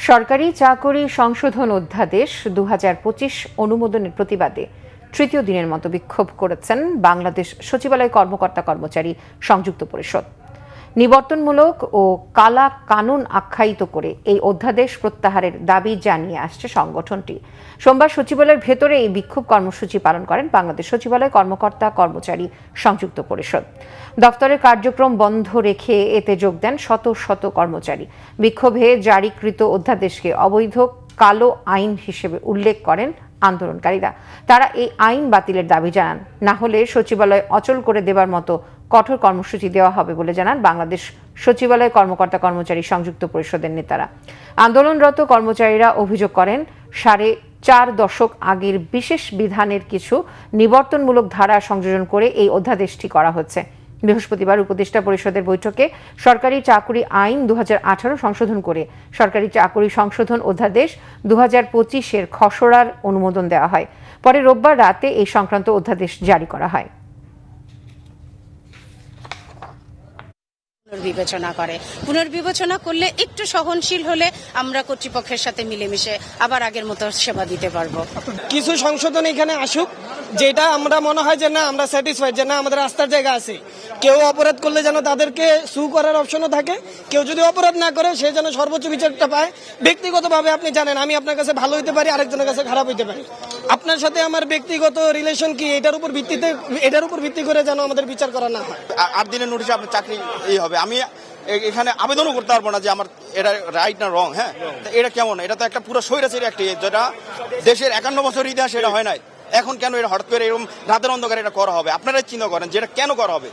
সরকারি চাকরি সংশোধন অধ্যাদেশ ২০২৫ অনুমোদনের প্রতিবাদে তৃতীয় দিনের মতো বিক্ষোভ করেছেন বাংলাদেশ সচিবালয় কর্মকর্তা কর্মচারী সংযুক্ত পরিষদ। নিবর্তনমূলক ও কালা কানুন আখ্যায়িত করে এই অধ্যাদেশ প্রত্যাহারের দাবি জানিয়ে আসছে সংগঠনটি। সোমবার সচিবালয়ের ভেতরে এই বিক্ষোভ কর্মসূচি পালন করেন বাংলাদেশ সচিবালয় কর্মকর্তা কর্মচারী সংযুক্ত পরিষদ। দপ্তরের কার্যক্রম বন্ধ রেখে এতে যোগ দেন শত শত কর্মচারী। বিক্ষোভে জারিকৃত অধ্যাদেশকে অবৈধ কালো আইন হিসেবে উল্লেখ করেন আন্দোলনকারীরা। তারা এই আইন বাতিলের দাবি জানান, না হলে সচিবালয় অচল করে দেবার মতো কঠোর কর্মসূচি দেওয়া হবে বলে জানান বাংলাদেশ সচিবালয় কর্মকর্তা কর্মচারী সংযুক্ত পরিষদের নেতারা। আন্দোলনরত কর্মচারীরা অভিযোগ করেন, 4.5 দশক আগের বিশেষ বিধানের কিছু নিবর্তনমূলক ধারা সংযোজন করে এই অধ্যাদেশটি করা হচ্ছে। বৃহস্পতিবার উপদেষ্টা পরিষদের বৈঠকে সরকারি চাকরি আইন 2018 সংশোধন করে সরকারি চাকরি সংশোধন অধ্যাদেশ 2025-এর খসড়ার অনুমোদন দেওয়া হয়। পরে রোববার রাতে এই সংক্রান্ত অধ্যাদেশ জারি করা হয়। পুনর্বিবেচনা করলে একটু সহনশীল হলে আমরা কর্তৃপক্ষের সাথে মিলেমিশে আবার আগের মতো সেবা দিতে পারবো। কিছু সংশোধন এখানে আসুক, যেটা আমরা মনে হয় যে না আমরা স্যাটিসফাইড, যে না আমাদের আস্থার জায়গা আছে। কেউ অপরাধ করলে যেন তাদেরকে সু করার অপশনও থাকে, কেউ যদি অপরাধ না করে সে যেন সর্বোচ্চ বিচারটা পায়। ব্যক্তিগতভাবে আপনি জানেন আমি আপনার কাছে ভালো হইতে পারি, আরেকজনের কাছে খারাপ হইতে পারি। আপনার সাথে আমার ব্যক্তিগত রিলেশন কি, এটার উপর ভিত্তি করে যেন আমাদের বিচার করা না হয়। 8 দিনের নোটিশে আপনার চাকরি হবে। আমি এখানে আবেদনও করতে পারবো না যে আমার এটা রাইট না রং। হ্যাঁ, এটা কেমন? এটা তো একটা পুরো স্বৈরাচারী একটি, যেটা দেশের 51 বছর ইতিহাস এটা হয় নাই। এখন কেন এটা হঠাৎ করে এরকম রাতের অন্ধকারে এটা করা হবে? আপনারাই চিন্তা করেন যে এটা কেন করা হবে।